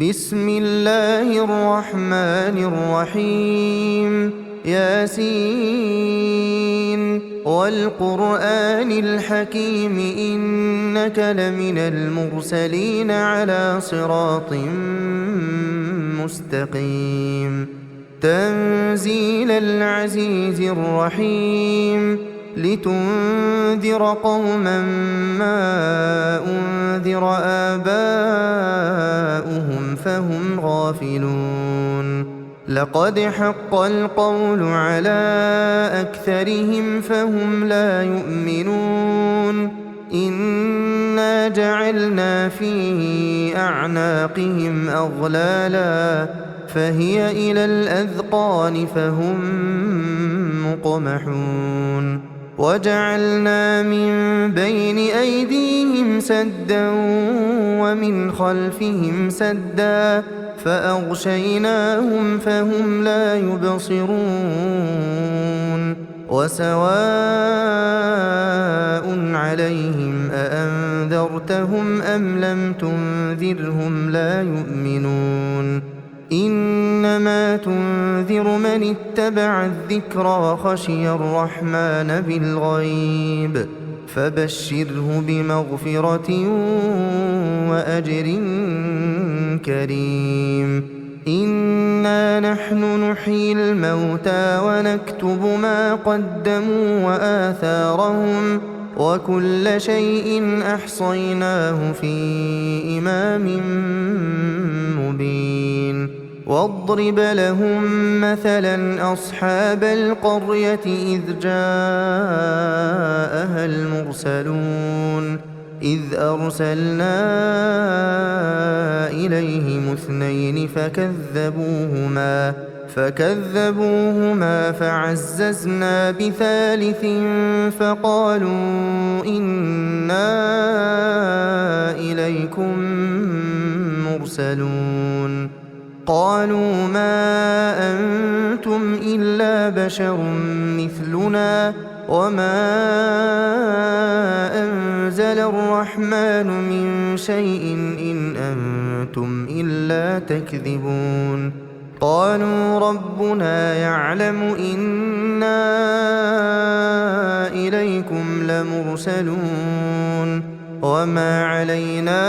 بسم الله الرحمن الرحيم ياسين والقرآن الحكيم إنك لمن المرسلين على صراط مستقيم تنزيل العزيز الرحيم لتنذر قوما ما أنذر آباؤهم فهم غافلون لقد حق القول على أكثرهم فهم لا يؤمنون إنا جعلنا في أعناقهم أغلالا فهي إلى الأذقان فهم مقمحون وجعلنا من بين أيديهم سدا ومن خلفهم سدا فأغشيناهم فهم لا يبصرون وسواء عليهم أأنذرتهم أم لم تنذرهم لا يؤمنون إنما تنذر من اتبع الذكر وخشي الرحمن بالغيب فبشره بمغفرة وأجر كريم إنا نحن نحيي الموتى ونكتب ما قدموا وآثارهم وكل شيء أحصيناه في إمام مبين واضرب لهم مثلا أصحاب القرية إذ جاءها المرسلون إذ أرسلنا إليهم اثنين فكذبوهما فعززنا بثالث فقالوا إنا إليكم مرسلون قالوا ما أنتم إلا بشر مثلنا وما أنزل الرحمن من شيء إن أنتم إلا تكذبون قالوا ربنا يعلم إنا إليكم لمرسلون وما علينا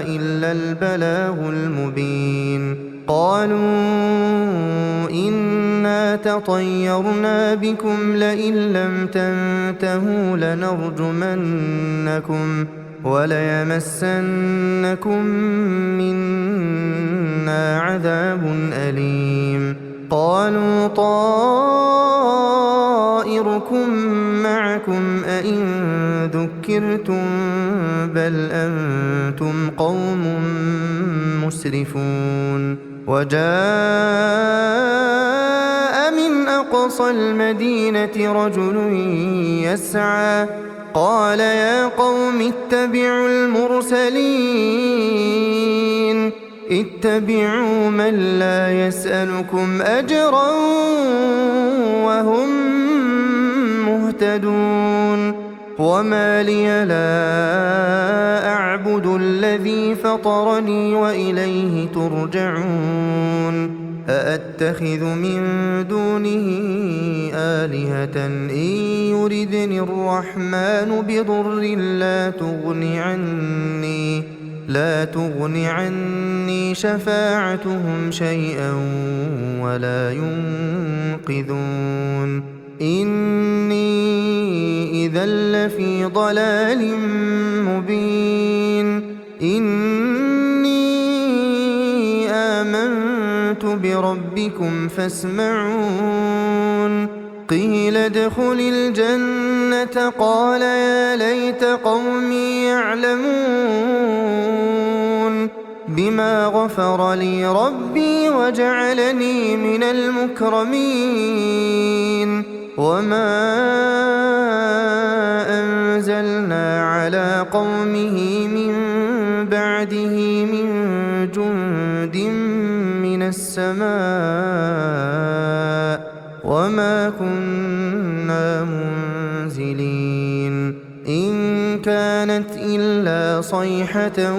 إلا البلاغ المبين قالوا إنا تطيرنا بكم لئن لم تنتهوا لنرجمنكم وليمسنكم منا عذاب أليم قالوا طائركم معكم أئن ذكرتم بل أنتم قوم مسرفون وجاء من أقصى المدينة رجل يسعى قال يا قوم اتبعوا المرسلين اتبعوا من لا يسألكم أجرا وهم مهتدون وما لي لا أعبد الذي فطرني وإليه ترجعون أأتخذ من دونه آلهة إن يردني الرحمن بضر لا تغن عني شفاعتهم شيئا ولا ينقذون إني إذا لفي ضلال مبين إني آمنت بربكم فاسمعون قيل ادخل الجنة قال يا ليت قومي يعلمون بما غفر لي ربي وجعلني من المكرمين وما أنزلنا على قومه من بعده من جند من السماء وما كنا منزلين إن كانت إلا صيحة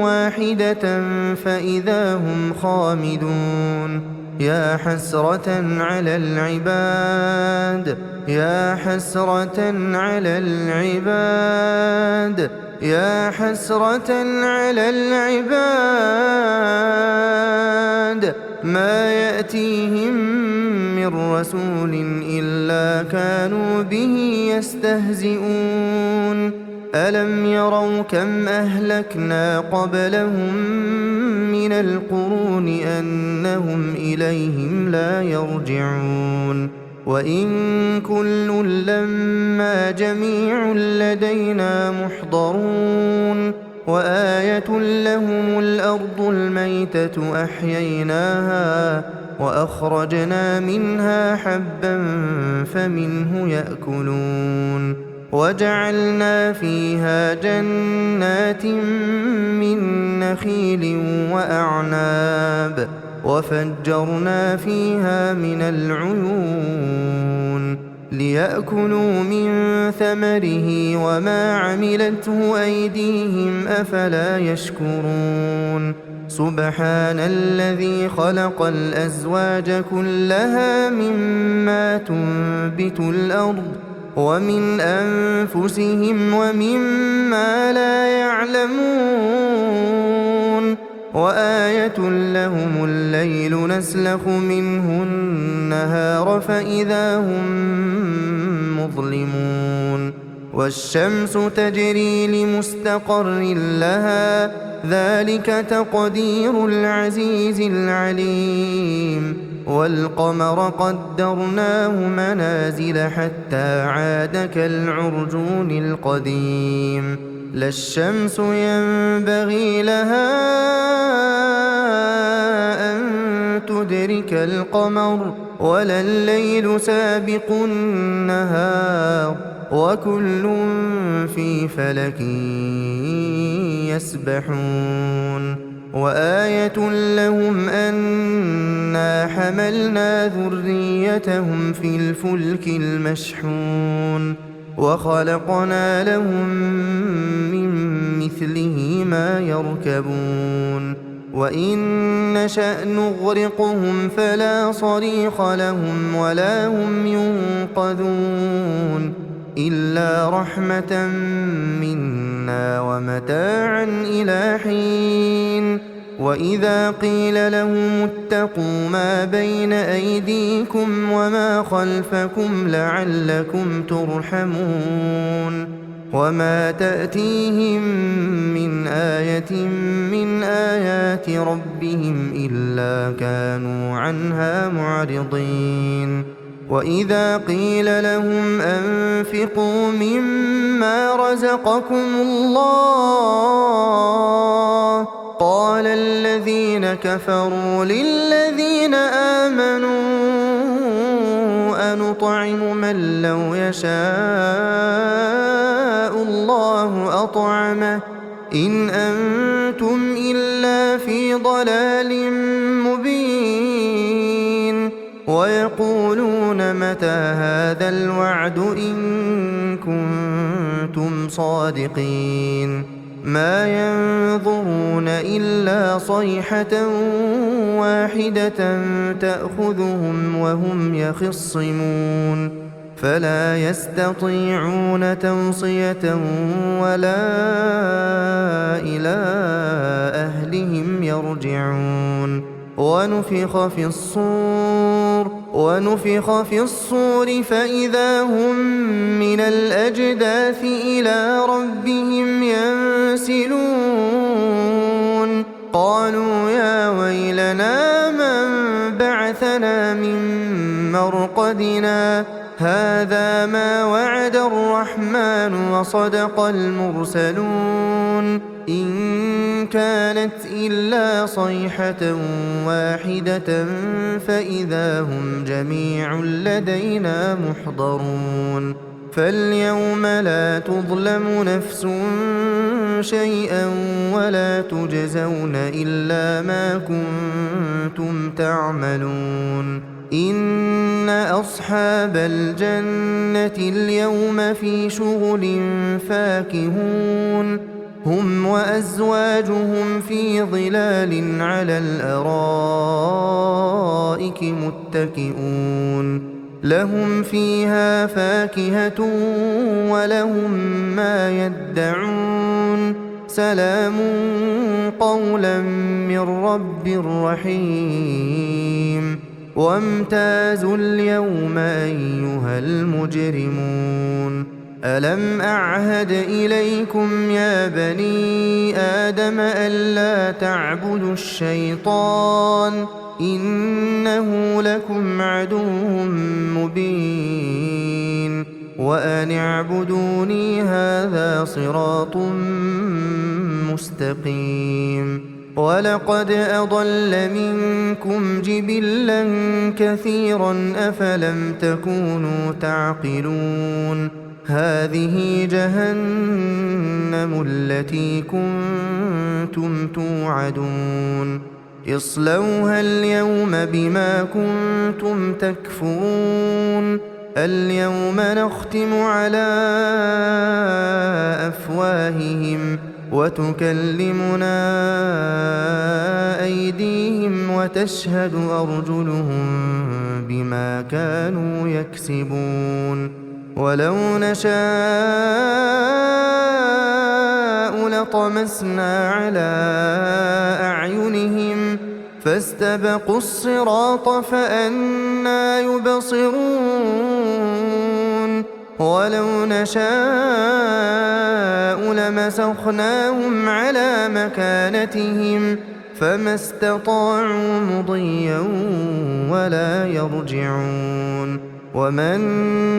واحدة فإذا هم خامدون يا حسرة على العباد يا حسرة على العباد يا حسرة على العباد ما يأتيهم من رسول إلا كانوا به يستهزئون ألم يروا كم أهلكنا قبلهم من القرون أنهم إليهم لا يرجعون وإن كل لما جميع لدينا محضرون وآية لهم الأرض الميتة أحييناها وأخرجنا منها حبا فمنه يأكلون وجعلنا فيها جنات من نخيل وأعناب وفجرنا فيها من العيون ليأكلوا من ثمره وما عملته أيديهم أفلا يشكرون سبحان الذي خلق الأزواج كلها مما تنبت الأرض ومن أنفسهم ومما لا يعلمون وآية لهم الليل نسلخ منه النهار فإذا هم مظلمون والشمس تجري لمستقر لها ذلك تقدير العزيز العليم والقمر قدرناه منازل حتى عاد كالعرجون القديم لا الشمس ينبغي لها أن تدرك القمر ولا الليل سابق النهار وكل في فلك يسبحون وآية لهم أنا حملنا ذريتهم في الفلك المشحون وخلقنا لهم من مثله ما يركبون وإن نشأ نغرقهم فلا صريخ لهم ولا هم ينقذون إلا رحمة منا ومتاعا إلى حين وإذا قيل لهم اتقوا ما بين أيديكم وما خلفكم لعلكم ترحمون وما تأتيهم من آية من آيات ربهم إلا كانوا عنها معرضين وإذا قيل لهم أنفقوا مما رزقكم الله قال الذين كفروا للذين آمنوا أنطعم من لو يشاء الله أطعمه إن أنتم إلا في ضلال مبين ويقولون متى هذا الوعد إن كنتم صادقين ما ينظرون إلا صيحة واحدة تأخذهم وهم يخصمون فلا يستطيعون توصية ولا إلى أهلهم يرجعون ونفخ في الصور فإذا هم من الأجداث إلى ربهم ينسلون قالوا يا ويلنا من بعثنا من مرقدنا هذا ما وعد الرحمن وصدق المرسلون إن كانت إلا صيحة واحدة فإذا هم جميع لدينا محضرون فاليوم لا تظلم نفس شيئا ولا تجزون إلا ما كنتم تعملون إن أصحاب الجنة اليوم في شغل فاكهون هم وأزواجهم في ظلال على الأرائك متكئون لهم فيها فاكهة ولهم ما يدعون سلام قولا من رب رحيم وامتازوا اليوم أيها المجرمون ألم أعهد إليكم يا بني آدم ألا تعبدوا الشيطان إنه لكم عدو مبين وأن اعبدوني هذا صراط مستقيم ولقد أضل منكم جبلا كثيرا أفلم تكونوا تعقلون هذه جهنم التي كنتم توعدون اصلوها اليوم بما كنتم تكفرون اليوم نختم على أفواههم وتكلمنا أيديهم وتشهد أرجلهم بما كانوا يكسبون ولو نشاء لطمسنا على أعينهم فاستبقوا الصراط فأنى يبصرون ولو نشاء لمسخناهم على مكانتهم فما استطاعوا مضيا ولا يرجعون ومن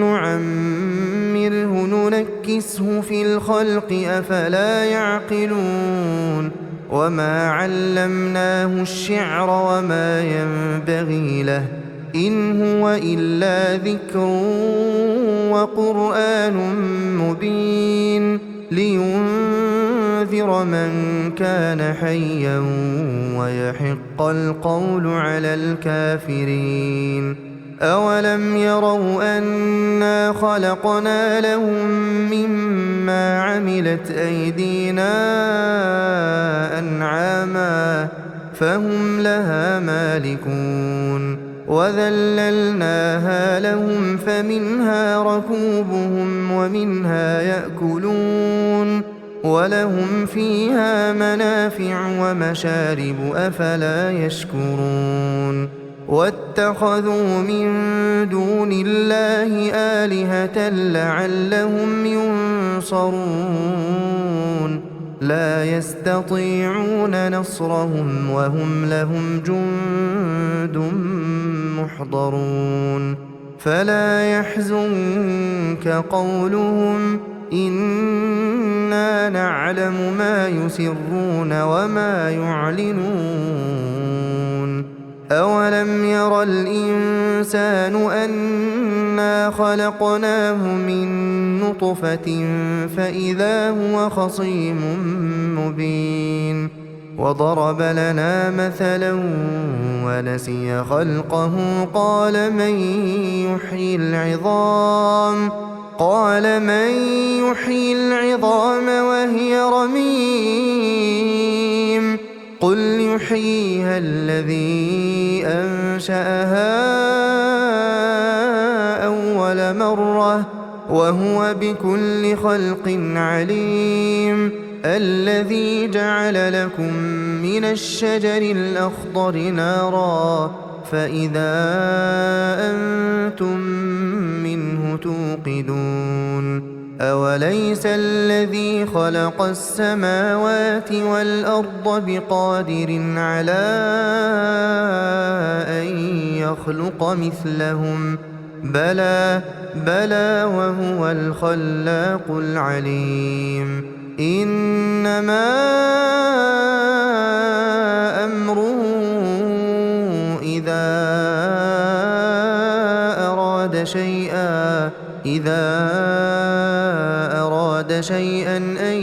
نعمره ننكسه في الخلق أفلا يعقلون وما علمناه الشعر وما ينبغي له إن هو إلا ذكر وقرآن مبين لينذر من كان حيا ويحق القول على الكافرين أولم يروا أنا خلقنا لهم مما عملت أيدينا أنعاما فهم لها مالكون وذللناها لهم فمنها ركوبهم ومنها يأكلون ولهم فيها منافع ومشارب أفلا يشكرون واتخذوا من دون الله آلهة لعلهم ينصرون لا يستطيعون نصرهم وهم لهم جند محضرون فلا يحزنك قولهم إنا نعلم ما يسرون وما يعلنون أولم ير الإنسان أنا خلقناه من نطفة فإذا هو خصيم مبين وضرب لنا مثلا ونسي خلقه قال من يحيي العظام وهي رميم قل يحييها الذي أنشأها أول مرة وهو بكل خلق عليم الذي جعل لكم من الشجر الأخضر نارا فإذا أنتم منه توقدون أوليس الذي خلق السماوات والأرض بقادر على أن يخلق مثلهم بلى وهو الخلاق العليم إنما أمره إذا أراد شيئا أن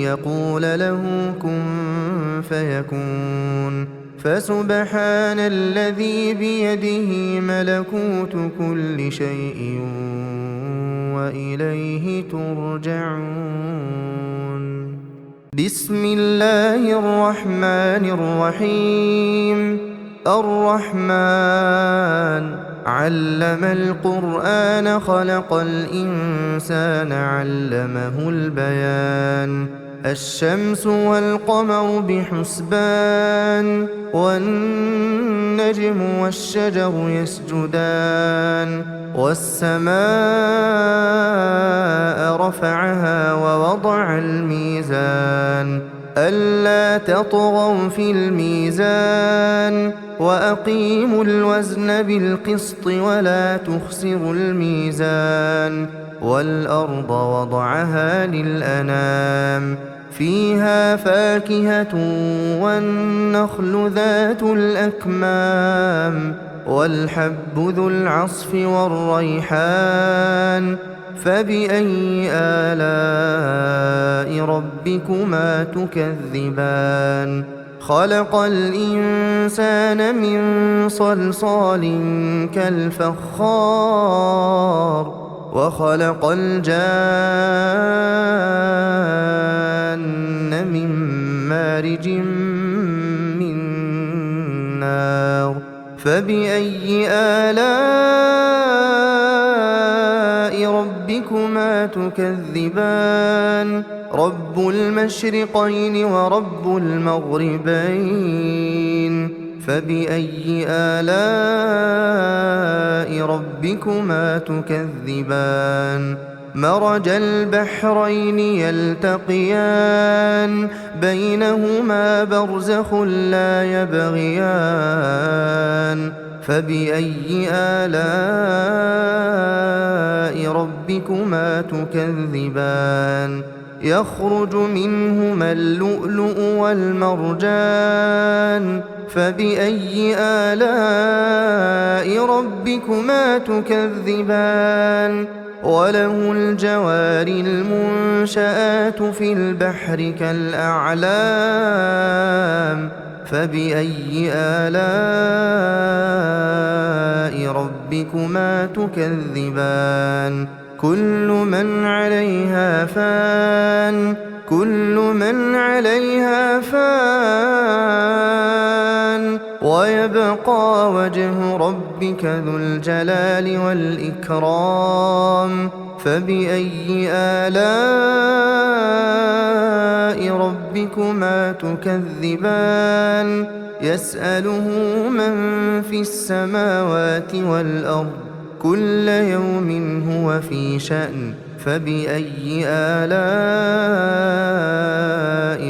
يقول له كن فيكون فسبحان الذي بيده ملكوت كل شيء وإليه ترجعون. بسم الله الرحمن الرحيم. الرحمن علم القرآن خلق الإنسان علمه البيان. الشمس والقمر بحسبان والنجم والشجر يسجدان والسماء رفعها ووضع الميزان ألا تطغوا في الميزان وأقيموا الوزن بالقسط ولا تخسروا الميزان. والأرض وضعها للأنام فيها فاكهة والنخل ذات الأكمام والحب ذو العصف والريحان. فبأي آلاء ربكما تكذبان؟ خلق الإنسان من صلصال كالفخار وخلق الجان من مارج من نار. فبأي آلاء ربكما تكذبان؟ رب المشرقين ورب المغربين. فبأي آلاء ربكما تكذبان؟ مرج البحرين يلتقيان بينهما برزخ لا يبغيان. فبأي آلاء ربكما تكذبان؟ يخرج منهما اللؤلؤ والمرجان. فبأي آلاء ربكما تكذبان؟ وله الجوار المنشآت في البحر كالأعلام. فبأي آلاء ربكما تكذبان؟ كل من عليها فان كل من عليها فان ويبقى وجه ربك ذو الجلال والإكرام. فبأي آلاء ربكما تكذبان؟ يسأله من في السماوات والأرض كل يوم هو في شأن. فبأي آلاء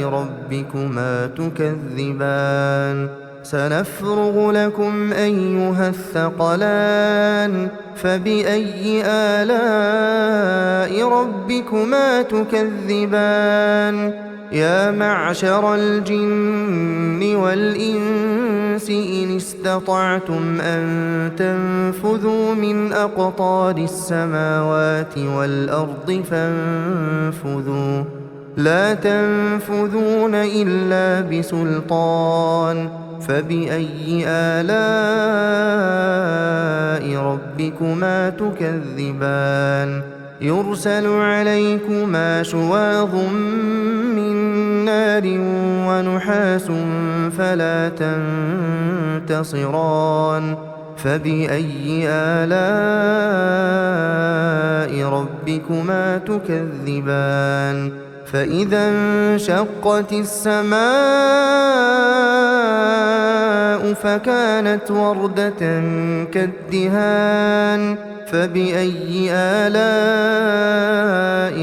ربكما تكذبان؟ سنفرغ لكم أيها الثقلان. فبأي آلاء ربكما تكذبان؟ يا معشر الجن والإنس إن استطعتم أن تنفذوا من أقطار السماوات والأرض فانفذوا لا تنفذون إلا بسلطان. فبأي آلاء ربكما تكذبان؟ يرسل عليكما شواظ من نار ونحاس فلا تنتصران. فبأي آلاء ربكما تكذبان؟ فإذا انشقت السماء فكانت وردة كالدهان. فبأي آلاء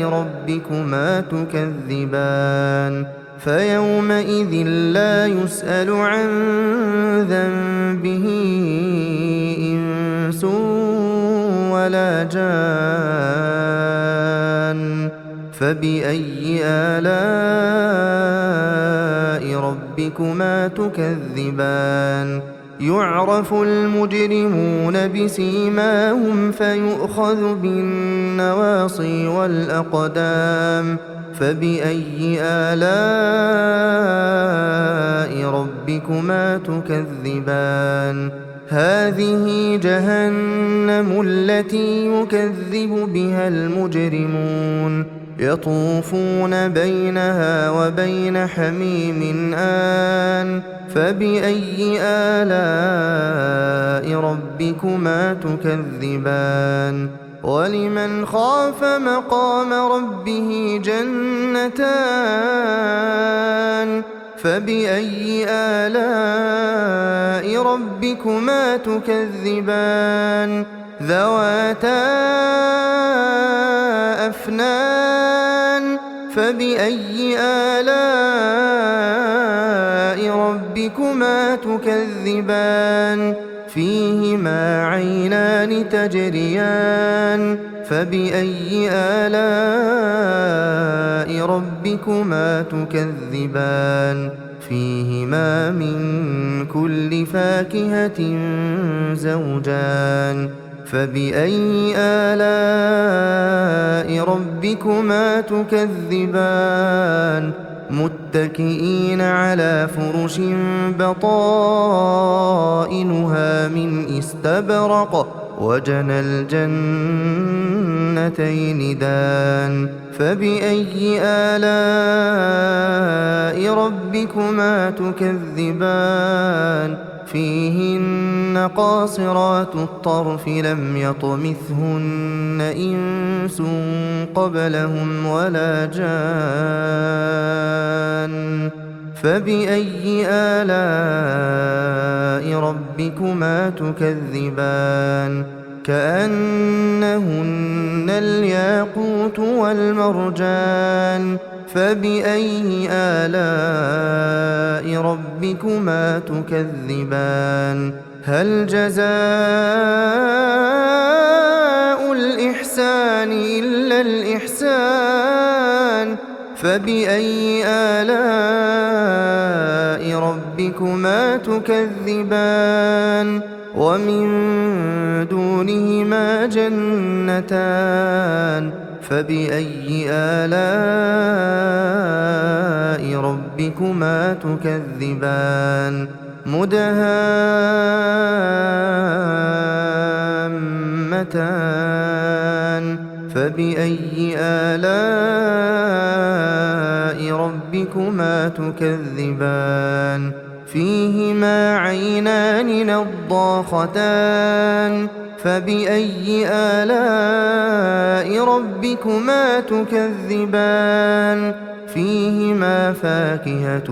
ربكما تكذبان؟ فيومئذ لا يسأل عن ذنبه إنس ولا جان. فبأي آلاء ربكما تكذبان؟ يعرف المجرمون بسيماهم فيؤخذ بالنواصي والأقدام. فبأي آلاء ربكما ربكما تكذبان هذه جهنم التي يكذب بها المجرمون يطوفون بينها وبين حميم آن فبأي آلاء ربكما تكذبان ولمن خاف مقام ربه جنتان فبأي آلاء ربكما تكذبان ذواتا أفنان فبأي آلاء ربكما تكذبان فيهما عينان تجريان فبأي آلاء ربكما تكذبان فيهما من كل فاكهة زوجان فبأي آلاء ربكما تكذبان متكئين على فرش بطائنها من استبرق وجنى الجنتين دان فبأي آلاء ربكما تكذبان فيهن قاصرات الطرف لم يطمثهن إنس قبلهم ولا جان فبأي آلاء ربكما تكذبان كأنهن الياقوت والمرجان فبأي آلاء ربكما تكذبان هل جزاء الإحسان إلا الإحسان فبأي آلاء ربكما تكذبان ومن دونهما جنتان فبأي آلاء ربكما تكذبان مدهامتان فبأي آلاء ربكما تكذبان فيهما عينان نضاختان فبأي آلاء ربكما تكذبان فيهما فاكهة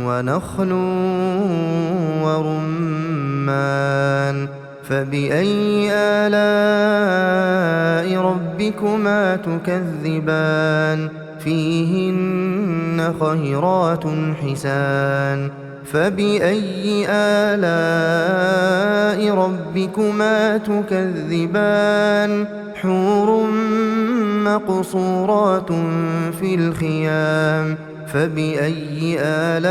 ونخل ورمان فبأي آلاء ربكما تكذبان فيهن خيرات حسان فبأي آلاء ربكما تكذبان حور مقصورات في الخيام فبأي آلاء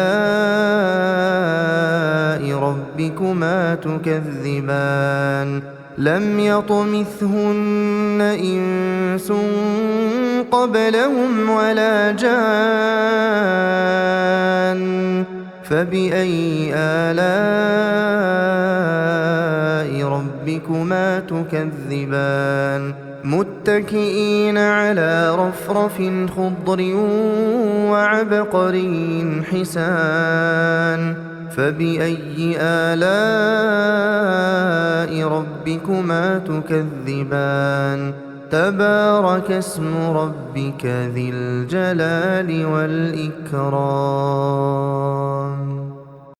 ربكما تكذبان لم يطمثهن إنس قبلهم ولا جان فبأي آلاء ربكما تكذبان متكئين على رفرف خضر وعبقري حسان فبأي آلاء ربكما تكذبان تبارك اسم ربك ذي الجلال والإكرام